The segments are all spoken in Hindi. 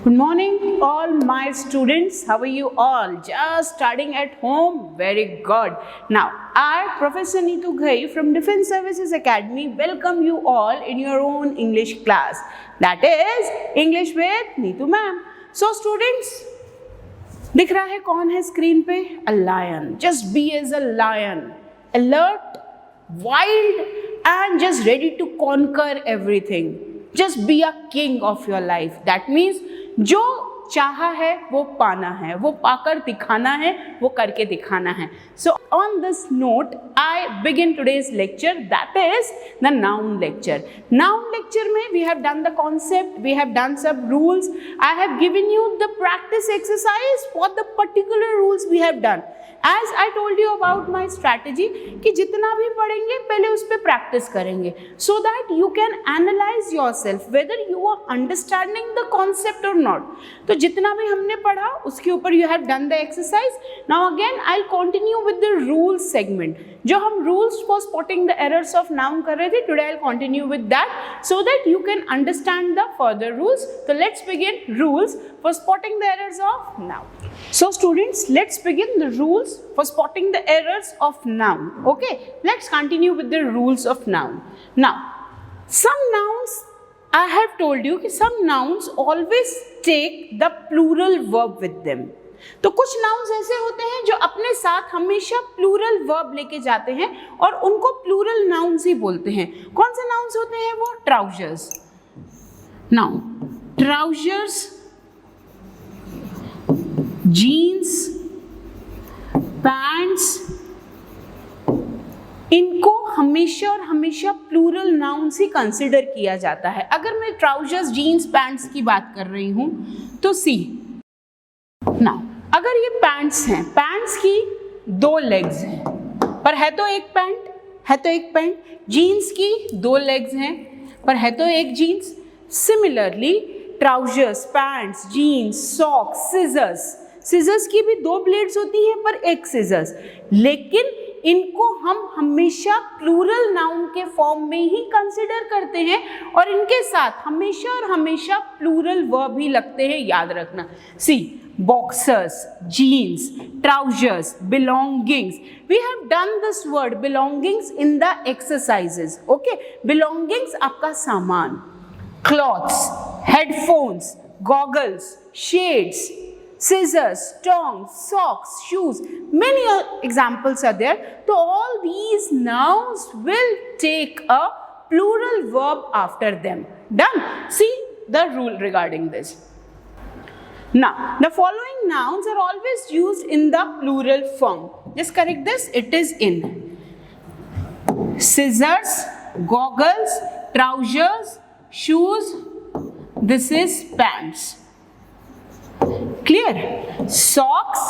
Good morning, all my students. How are you all? Just studying at home? Very good. Now, I, Professor Neetu Ghai from Defence Services Academy, welcome you all in your own English class. That is English with Neetu ma'am. So, students, दिख रहा है कौन है स्क्रीन पे? A lion. Just be as a lion. Alert, wild, and just ready to conquer everything. Just be a king of your life. That means जो चाहा है वो पाना है, वो पाकर दिखाना है, वो करके दिखाना है. So on this note, I begin today's lecture. That is the noun lecture. Noun lecture में we have done the concept, we have done some rules. I have given you the practice exercise for the particular rules we have done. As I told you about my strategy कि जितना भी पढ़ेंगे पहले उस पर practice करेंगे so that you can analyze yourself whether you are understanding the concept or not. तो जितना भी हमने पढ़ा उसके ऊपर you have done the exercise. Now again I'll continue with the rules segment. जो हम rules for spotting the errors of noun कर रहे थे, today I'll continue with that so that you can understand the further rules. So let's begin rules for spotting the errors of noun. So students, let's begin the rules for spotting the errors of noun. Okay, let's continue with the rules of noun. Now, some nouns, I have told you कि some nouns always take the plural verb with them. तो कुछ nouns ऐसे होते हैं जो अपने साथ हमेशा plural verb लेके जाते हैं और उनको plural nouns ही बोलते हैं. कौन से nouns होते हैं वो? Trousers. Now, trousers, jeans, pants, इनको हमेशा और हमेशा प्लूरल नाउन्स ही कंसिडर किया जाता है. अगर मैं ट्राउजर्स, जीन्स, पैंट्स की बात कर रही हूं तो सी नाउ, अगर ये पैंट्स हैं, पैंट्स की दो लेग्स हैं पर है तो एक पैंट, जीन्स की दो लेग्स हैं पर है तो एक jeans. Similarly trousers, pants, jeans, socks, scissors की भी दो ब्लेड्स होती हैं पर एक सीजर्स, लेकिन इनको हम हमेशा प्लूरल नाउन के फॉर्म में ही कंसिडर करते हैं और इनके साथ हमेशा और हमेशा प्लूरल वर्ब ही लगते हैं. याद रखना. See, boxers, jeans, trousers, belongings. We have done this word belongings in the exercises. Okay, belongings आपका सामान, clothes, headphones, goggles, shades, scissors, tongs, socks, shoes, many examples are there. So all these nouns will take a plural verb after them. Done? See the rule regarding this. Now, the following nouns are always used in the plural form. Just correct this. It is in scissors, goggles, trousers, shoes. This is pants. Clear. Socks,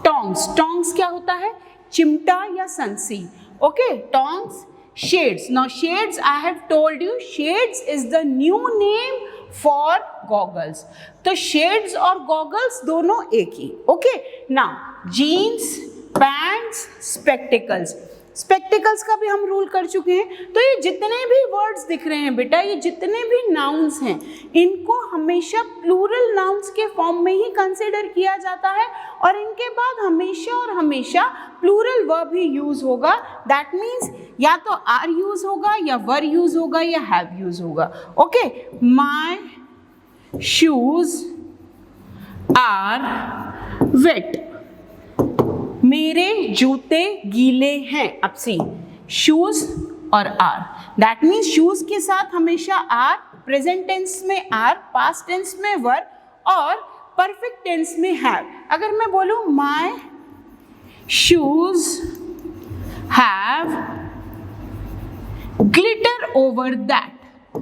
tongs. Tongs क्या होता है? चिमटा या संसी. Okay, tongs. Shades. Now shades, I have told you, shades is the new name for goggles. तो शेड्स और गॉगल्स दोनों एक ही. Okay, now jeans, pants, spectacles. Spectacles का भी हम रूल कर चुके हैं. तो ये जितने भी वर्ड्स दिख रहे हैं बेटा, ये जितने भी नाउन्स हैं, इनको हमेशा प्लूरल नाउन्स के फॉर्म में ही कंसिडर किया जाता है और इनके बाद हमेशा और हमेशा प्लूरल वर्ब ही यूज होगा. दैट मीन्स या तो आर यूज होगा या वर यूज होगा या हैव यूज होगा. Okay, my shoes are wet. मेरे जूते गीले हैं. अब सी, शूज और आर. दैट मीन्स शूज के साथ हमेशा आर, प्रेजेंट टेंस में आर, पास्ट टेंस में वर और परफेक्ट टेंस में हैव. अगर मैं बोलूं my shoes have glitter over that.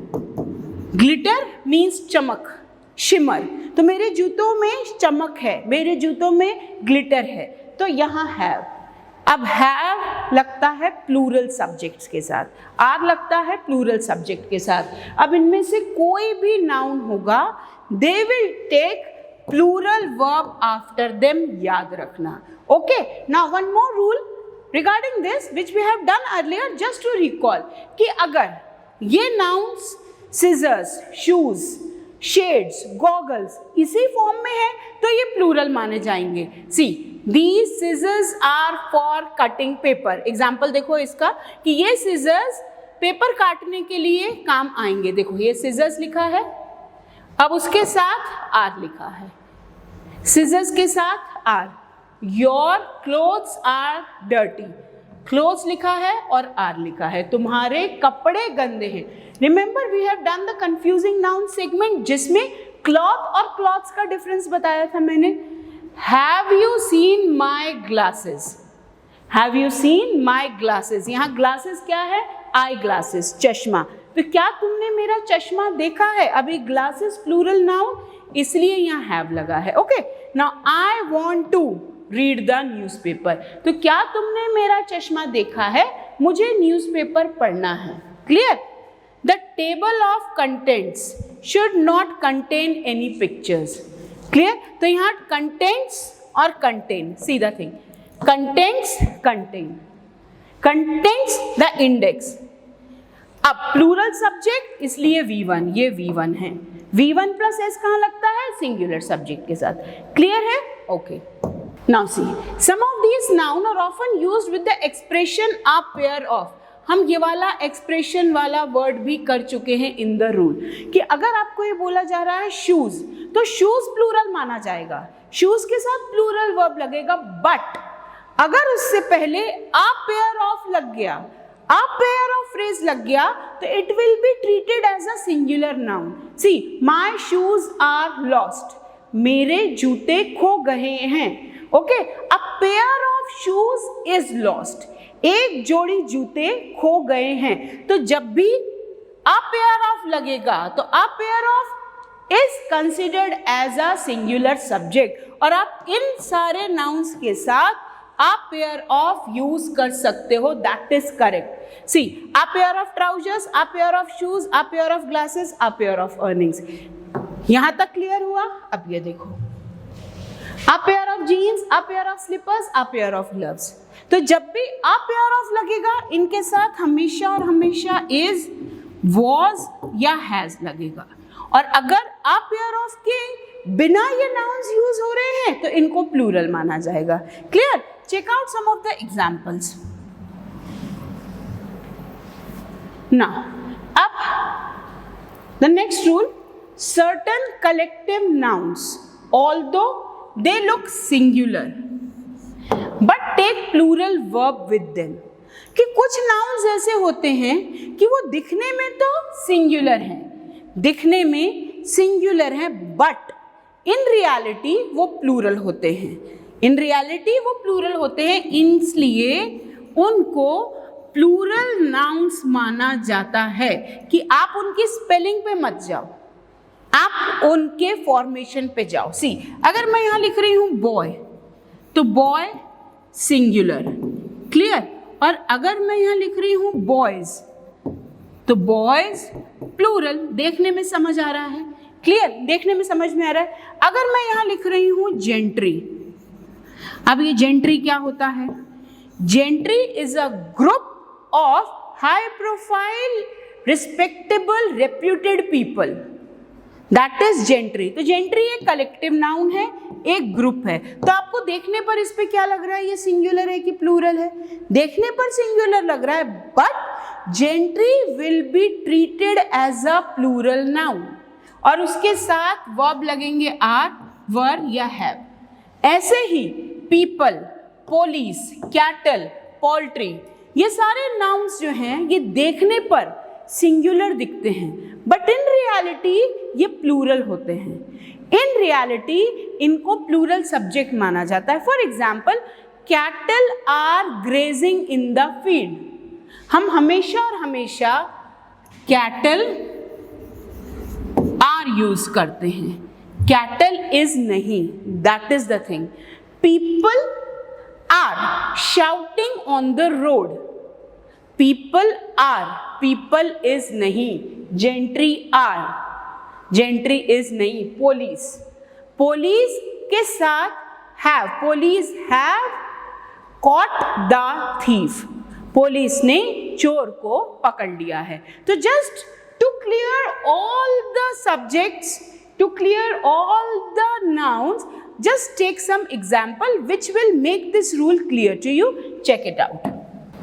Glitter means चमक, शिमर. तो मेरे जूतों में चमक है, मेरे जूतों में ग्लिटर है. तो यहाँ हैव. अब हैव लगता है प्लूरल सब्जेक्ट्स के साथ, आर लगता है प्लूरल सब्जेक्ट के साथ. अब इनमें से कोई भी नाउन होगा, they will take plural verb after them. याद रखना. Okay, now one more rule regarding this which we have done earlier, just to recall कि अगर ये nouns scissors, shoes, shades, goggles इसी फॉर्म में है तो ये प्लूरल माने जाएंगे. See these scissors are for cutting paper. Example देखो इसका कि ये सीजर्स पेपर काटने के लिए काम आएंगे. देखो ये सीजर्स लिखा है, अब उसके साथ आर लिखा है, सीजर्स के साथ are. Your clothes are dirty, clothes लिखा है और आर लिखा है, तुम्हारे कपड़े गंदे हैं. Remember we have done the confusing noun segment जिसमें क्लॉथ और क्लॉथ्स का डिफरेंस बताया था मैंने. Have you seen my glasses, have you seen my glasses. यहाँ ग्लासेस क्या है? आई ग्लासेस, चश्मा. तो क्या तुमने मेरा चश्मा देखा है? अभी ग्लासेस प्लूरल नाउन इसलिए यहाँ हैव लगा है. Okay, now I want to read the newspaper. तो क्या तुमने मेरा चश्मा देखा है? मुझे न्यूज़पेपर पढ़ना है. Clear? The table of contents should not contain any pictures. Clear? तो यहाँ कंटेंट्स और contain, see the thing, contents contain, contents the index. अब प्लूरल सब्जेक्ट इसलिए V1, ये V1 है. V1 प्लस S कहाँ लगता है? सिंगुलर सब्जेक्ट के साथ. क्लियर है? Okay. Now see, some of these noun are often used with the expression a pair of. हम ये वाला एक्सप्रेशन वाला वर्ड भी कर चुके हैं इन द रूल कि अगर आपको ये बोला जा रहा है शूज, तो शूज प्लूरल माना जाएगा, शूज के साथ प्लूरल वर्ब लगेगा. बट अगर उससे पहले a pair of लग गया, a pair of phrase लग गया, तो it will be treated as a singular noun. See, my shoes are lost. मेरे जूते खो गए हैं. Okay, a pair of shoes is lost. एक जोड़ी जूते खो गए हैं. तो जब भी अ पेयर ऑफ लगेगा तो a pair of is considered as a singular subject. और आप इन सारे नाउन्स के साथ अ पेयर ऑफ यूज कर सकते हो. That is correct. See, a pair of trousers, a pair of shoes, a pair of glasses, a pair of earnings. यहां तक क्लियर हुआ? अब ये देखो, a pair of jeans, a pair of slippers, a pair of gloves. तो जब भी a pair of लगेगा इनके साथ हमेशा और हमेशा is, was या has लगेगा. और अगर a pair of के बिना ये nouns यूज हो रहे हैं तो इनको प्लूरल माना जाएगा. Clear? Check out some of the examples. Now अब the next rule, certain collective nouns although they look singular but take plural verb with them. कि कुछ nouns ऐसे होते हैं कि वो दिखने में तो singular हैं, दिखने में singular हैं, but in reality वो plural होते हैं. in reality वो plural होते हैं, इसलिए उनको plural nouns माना जाता है. कि आप उनकी spelling पे मत जाओ, आप उनके फॉर्मेशन पे जाओ. सी, अगर मैं यहां लिख रही हूं बॉय, तो बॉय सिंगुलर. क्लियर? और अगर मैं यहां लिख रही हूं बॉयज, तो बॉयज प्लूरल. देखने में समझ आ रहा है? क्लियर? देखने में समझ में आ रहा है. अगर मैं यहां लिख रही हूं जेंट्री, अब ये जेंट्री क्या होता है? Gentry is a group of high profile respectable reputed people. That is gentry. तो जेंट्री एक कलेक्टिव नाउन है, एक ग्रुप है. तो आपको देखने पर इस पे क्या लग रहा है? ये सिंगुलर है कि प्लूरल है? देखने पर सिंगुलर लग रहा है, but gentry will be treated as a plural noun. और उसके साथ वर्ब लगेंगे आर, वर या हैव. ऐसे ही पीपल, पुलिस, कैटल, पोल्ट्री, ये सारे नाउन्स जो हैं ये देखने पर सिंगुलर दिखते हैं, बट इन रियलिटी ये प्लूरल होते हैं. इन रियलिटी इनको प्लूरल सब्जेक्ट माना जाता है. For example, cattle are grazing in the field. हम हमेशा और हमेशा कैटल आर यूज करते हैं, कैटल इज नहीं. That is the thing. People are shouting on the road. People are, people is नहीं. जेंट्री आर, जेंट्री इज नहीं. पुलिस, पुलिस के साथ have, police have caught the thief. Police ने चोर को पकड़ लिया है. तो just to clear all the subjects To clear all the nouns, just take some example which will make this rule clear to you. Check it out.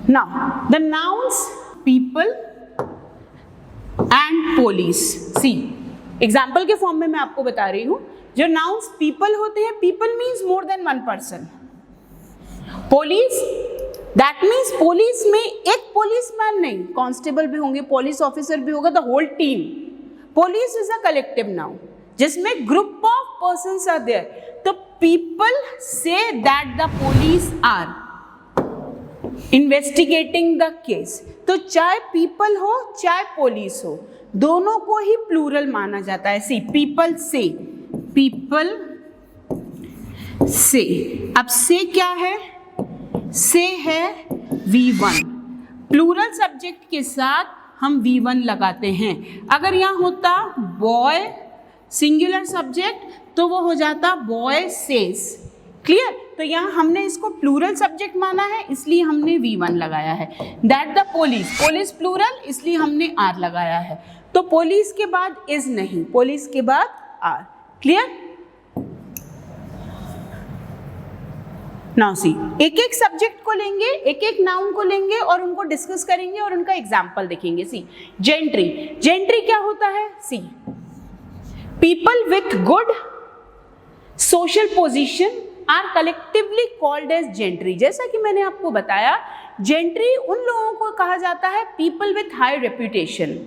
Now, the nouns people and police. See, example के फॉर्म में मैं आपको बता रही हूँ. जो nouns people होते हैं, people means more than one person. Police, that means police में एक policeman नहीं, constable भी होंगे, police officer भी होगा, the whole team. Police is a collective noun, जिसमें group of persons are there. तो people say that the police are investigating the case. तो चाहे people हो चाहे police हो, दोनों को ही plural माना जाता है. See, people say, अब say क्या है? से है V1. प्लूरल सब्जेक्ट के साथ हम V1 लगाते हैं. अगर यहाँ होता बॉय सिंगुलर सब्जेक्ट तो वो हो जाता बॉय सेज. क्लियर? तो यहाँ हमने इसको प्लूरल सब्जेक्ट माना है इसलिए हमने V1 लगाया है. दैट द पुलिस प्लूरल इसलिए हमने R लगाया है. तो पुलिस के बाद इज नहीं, पुलिस के बाद R. क्लियर? नाउ सी, एक एक सब्जेक्ट को लेंगे, एक एक नाउन को लेंगे और उनको डिस्कस करेंगे और उनका एग्जाम्पल देखेंगे. सी, जेंट्री क्या होता है? See, people with good social position are collectively called as gentry. जैसा कि मैंने आपको बताया, जेंट्री उन लोगों को कहा जाता है people with high reputation.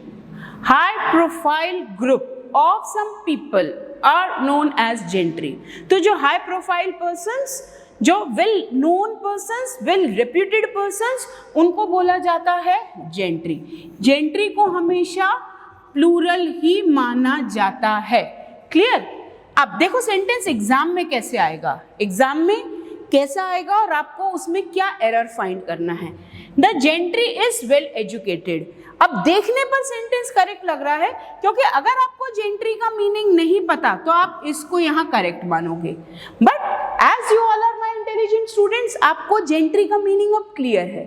High profile group of some people are known as gentry. तो जो हाई प्रोफाइल पर्सन्स, जो well known persons, well reputed persons, उनको बोला जाता है जेंट्री. जेंट्री को हमेशा प्लूरल ही माना जाता है. क्लियर? अब देखो सेंटेंस एग्जाम में कैसे आएगा, एग्जाम में कैसा आएगा और आपको उसमें क्या एरर फाइंड करना है. The gentry is well educated. अब देखने पर सेंटेंस करेक्ट लग रहा है क्योंकि अगर आपको जेंट्री का मीनिंग नहीं पता तो आप इसको यहाँ करेक्ट मानोगे. But as you all are my intelligent students, आपको जेंट्री का मीनिंग अब क्लियर है.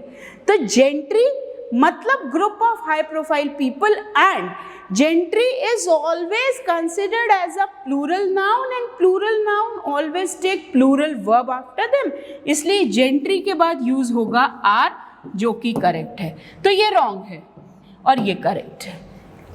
तो जेंट्री मतलब group of high profile people and gentry is always considered as a plural noun and plural noun always take plural verb after them. इसलिए जेंट्री के बाद यूज होगा आर, जो कि करेक्ट है. तो ये रॉन्ग है और ये करेक्ट है.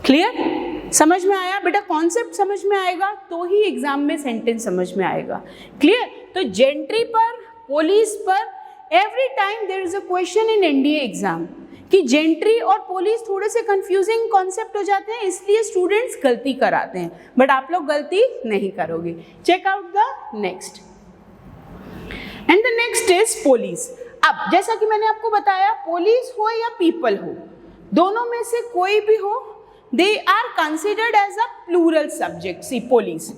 क्लियर? समझ में आया बेटा? कॉन्सेप्ट समझ में आएगा तो ही एग्जाम में सेंटेंस समझ में आएगा. क्लियर? तो जेंट्री पर, पुलिस पर every time there is a question in NDA exam कि जेंट्री और पुलिस थोड़े से कंफ्यूजिंग कॉन्सेप्ट हो जाते हैं, इसलिए स्टूडेंट्स गलती कराते हैं. बट आप लोग गलती नहीं करोगे. Check out the next. And the next is police. अब जैसा कि मैंने आपको बताया, पुलिस हो या पीपल हो, दोनों में से कोई भी हो, they are considered as a plural subject. See, police.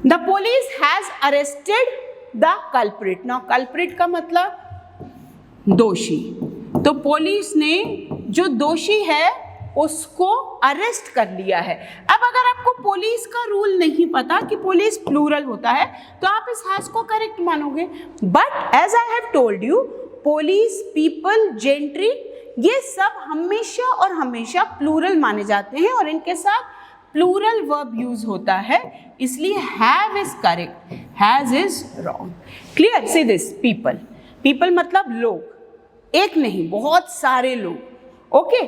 The police has arrested the culprit. Now, culprit का मतलब दोषी. तो पुलिस ने जो दोषी है उसको अरेस्ट कर लिया है. अब अगर आपको पुलिस का रूल नहीं पता कि पुलिस प्लूरल होता है तो आप इस हैज को करेक्ट मानोगे. But as I have told you, police, people, gentry, ये सब हमेशा और हमेशा प्लूरल माने जाते हैं और इनके साथ प्लूरल वर्ब यूज होता है. इसलिए have is correct, has is wrong. Clear? See this, people. People मतलब लोग, एक नहीं बहुत सारे लोग. Okay?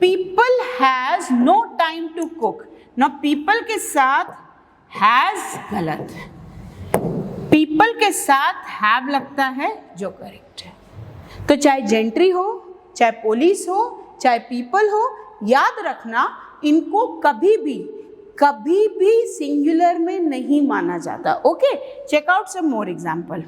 People has no time to cook. ना पीपल के साथ हैज गलत है, पीपल के साथ हैव लगता है जो करेक्ट है. तो चाहे जेंट्री हो, चाहे पुलिस हो, चाहे पीपल हो, याद रखना इनको कभी भी सिंगुलर में नहीं माना जाता. Okay? Check out some more example.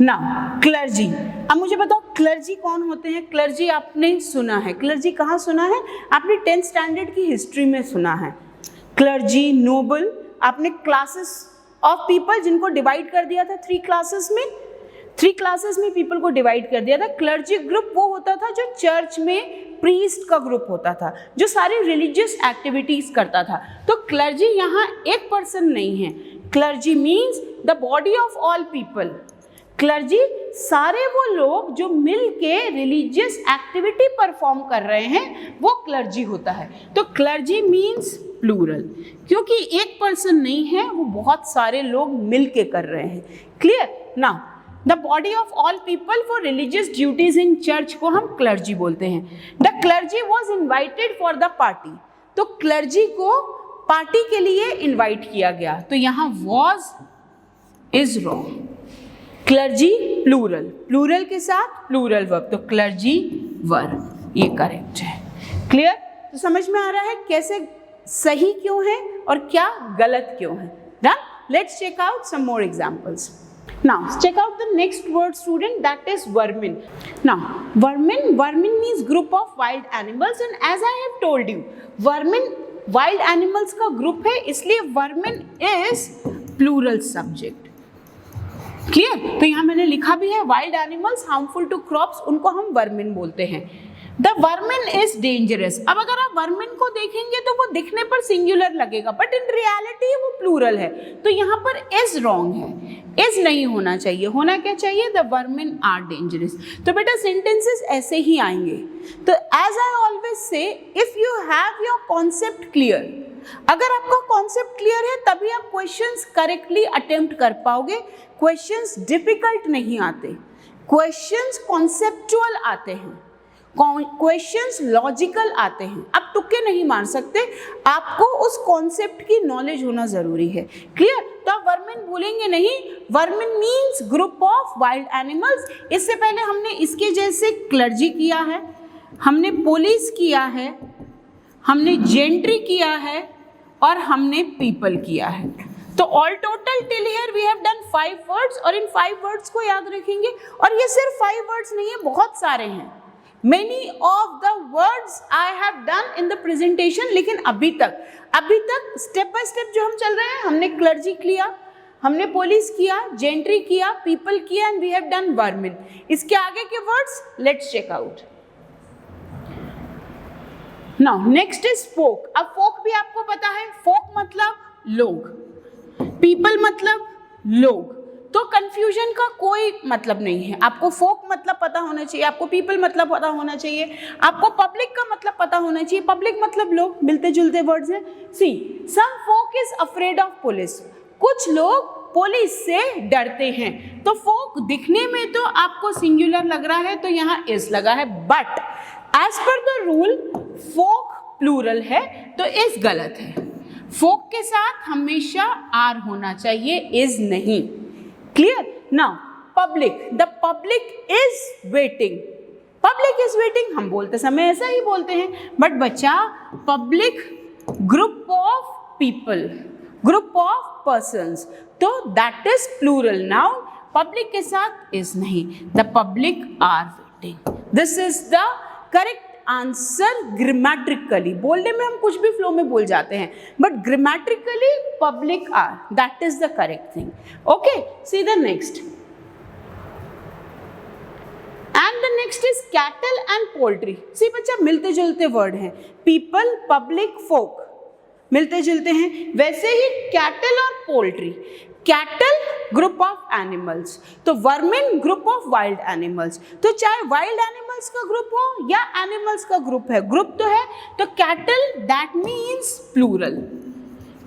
Now clergy. अब मुझे बताओ क्लर्जी कौन होते हैं? क्लर्जी आपने सुना है. क्लर्जी कहाँ सुना है? आपने 10th स्टैंडर्ड की हिस्ट्री में सुना है. क्लर्जी, नोबल, आपने क्लासेस ऑफ पीपल जिनको डिवाइड कर दिया था 3 क्लासेस में. 3 क्लासेस में पीपल को डिवाइड कर दिया था. क्लर्जी ग्रुप वो होता था जो चर्च में प्रीस्ट का ग्रुप होता था, जो सारी रिलीजियस एक्टिविटीज करता था. तो क्लर्जी यहाँ एक पर्सन नहीं है. Clergy means the body of all people. Clergy सारे वो लोग जो मिल के रिलीजियस एक्टिविटी परफॉर्म कर रहे हैं वो क्लर्जी होता है. तो क्लर्जी मीन्स प्लूरल, क्योंकि एक पर्सन नहीं है, वो बहुत सारे लोग मिल के कर रहे हैं। Clear? Now the body of all people for religious duties in church को हम क्लर्जी बोलते हैं। The clergy was invited for the party, तो क्लर्जी को पार्टी के लिए इन्वाइट किया गया, तो यहाँ was is wrong. Clergy plural, plural के साथ प्लूरल वर्ब, तो क्लर्जी वर, ये करेक्ट है। क्लियर? तो समझ में आ रहा है कैसे सही क्यों है और क्या गलत क्यों है। Done? Let's check out some more examples. Now check out the next word student, that is vermin. Now vermin means group of wild animals, and as I have told you vermin wild animals का group है, इसलिए vermin is plural subject. Clear? तो यहाँ मैंने लिखा भी है wild animals harmful to crops, उनको हम वर्मिन बोलते हैं। The vermin is dangerous. अब अगर आप वर्मिन को देखेंगे तो वो दिखने पर सिंगुलर लगेगा, बट इन रियलिटी वो प्लूरल है, तो यहाँ पर इज रॉन्ग है, इज नहीं होना चाहिए। होना क्या चाहिए? The vermin are dangerous. तो बेटा सेंटेंसेस ऐसे ही आएंगे। तो as I always say, if you have your concept clear, अगर आपका कॉन्सेप्ट क्लियर है तभी आप क्वेश्चंस करेक्टली अटेम्प्ट कर पाओगे। क्वेश्चंस डिफिकल्ट नहीं आते, क्वेश्चंस कॉन्सेप्चुअल आते हैं, क्वेश्चंस लॉजिकल आते हैं। आप तुक्के नहीं मार सकते, आपको उस कॉन्सेप्ट की नॉलेज होना जरूरी है। क्लियर? तो आप वर्मिन भूलेंगे नहीं। Vermin means group of wild animals. इससे पहले हमने इसके जैसे क्लर्जी किया है, हमने पुलिस किया है, हमने जेंट्री किया है और हमने पीपल किया है। तो all total till here we have done 5 words, और इन 5 वर्ड्स को याद रखेंगे। और ये सिर्फ 5 वर्ड्स नहीं है, बहुत सारे हैं। Many of the words I have done in the presentation, लेकिन अभी तक स्टेप बाय स्टेप जो हम चल रहे हैं, हमने क्लर्जी किया, हमने पुलिस किया, जेंट्री किया, पीपल किया, and we have done vermin. इसके आगे के words let's check out. Now next is folk. अब फोक भी आपको पता है, फोक मतलब लोग, पीपल मतलब लोग, तो कंफ्यूजन का कोई मतलब नहीं है। आपको फोक मतलब पता होना चाहिए, आपको पीपल मतलब पता होना चाहिए, आपको पब्लिक का मतलब पता होना चाहिए। पब्लिक मतलब लोग, मिलते जुलते वर्ड्स हैं। सी सम फोक इज अफ्रेड ऑफ पुलिस, कुछ लोग पुलिस से डरते हैं। तो फोक दिखने में तो आपको सिंगुलर लग रहा है, तो यहाँ इज लगा है, but as per the rule folk plural है, तो इज गलत है। फोक के साथ हमेशा आर होना चाहिए, इज नहीं। Clear? Now public, the public is waiting, public is waiting हम बोलते समय ऐसा ही बोलते हैं, बट बच्चा public group of people, group of persons, तो that is plural noun. Public के साथ इज नहीं, the public are waiting. This is the correct answer grammatically. बोलने में हम कुछ भी फ्लो में बोल जाते हैं, but grammatically public are, that is the correct thing. Okay, see the next, and the next is cattle and poultry. See बच्चा मिलते जुलते वर्ड हैं, पीपल, पब्लिक, फोक मिलते जुलते हैं, वैसे ही कैटल और poultry. Cattle group of animals, तो vermin group of wild animals. तो चाहे वाइल्ड एनिमल्स का ग्रुप हो या एनिमल्स का ग्रुप है, ग्रुप तो है, तो cattle that means plural.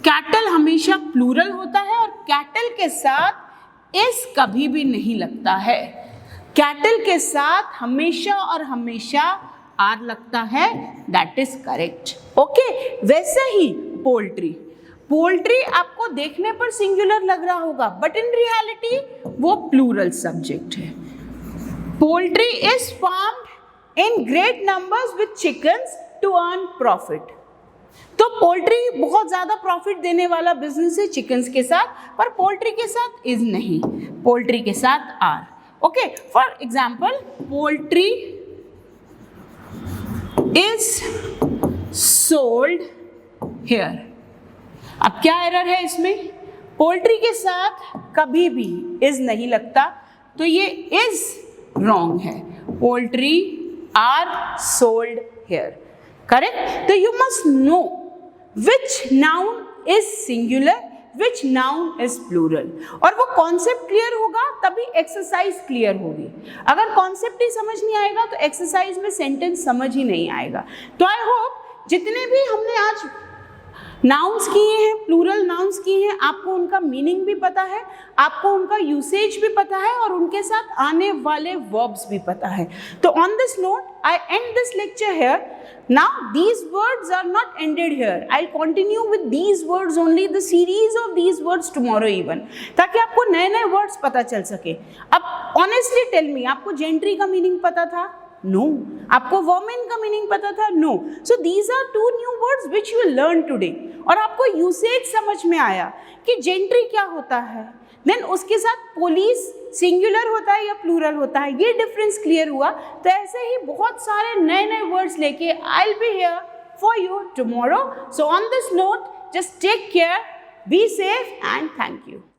Cattle हमेशा प्लूरल होता है, और कैटल के साथ इस कभी भी नहीं लगता है। कैटल के साथ हमेशा और हमेशा आर लगता है, दैट इज करेक्ट। ओके, वैसे ही पोल्ट्री, पोल्ट्री आपको देखने पर सिंगुलर लग रहा होगा, बट इन रियलिटी वो प्लूरल सब्जेक्ट है। Poultry is farmed in great numbers with chickens to earn profit. तो पोल्ट्री बहुत ज्यादा प्रॉफिट देने वाला बिजनेस है चिकन्स के साथ, पर पोल्ट्री के साथ इज नहीं, पोल्ट्री के साथ are. Okay, for example poultry is sold here. अब क्या एरर है इसमें? पोल्ट्री के साथ कभी भी इज नहीं लगता, तो ये इज रॉन्ग है। Poultry are sold here, correct? तो you must know which noun is singular, which noun is plural, और वो कॉन्सेप्ट क्लियर होगा तभी एक्सरसाइज क्लियर होगी। अगर कॉन्सेप्ट ही समझ नहीं आएगा तो एक्सरसाइज में सेंटेंस समझ ही नहीं आएगा। तो आई होप जितने भी हमने आज नाउन्स किए हैं, प्लूरल नाउन्स किए हैं, आपको उनका मीनिंग भी पता है, आपको उनका यूसेज भी पता है और उनके साथ आने वाले वर्ब्स भी पता है. तो on this note I and this lecture here. Now these words are not ended here. I'll continue with these words only, the series of these words tomorrow even, ताकि आपको नए नए वर्ड्स पता चल सके. अब ऑनेस्टली टेल मी, आपको जेंट्री का मीनिंग पता था? नो. आपको वोमेन का मीनिंग पता था? No. So these are 2 new words which you learn today. और आपको यूसेज समझ में आया कि जेंट्री क्या होता है, देन उसके साथ पुलिस सिंगुलर होता है या प्लूरल होता है, ये डिफरेंस क्लियर हुआ. तो ऐसे ही बहुत सारे नए नए वर्ड्स लेके I will be here for you tomorrow. So on this note, just take care, be safe and thank you.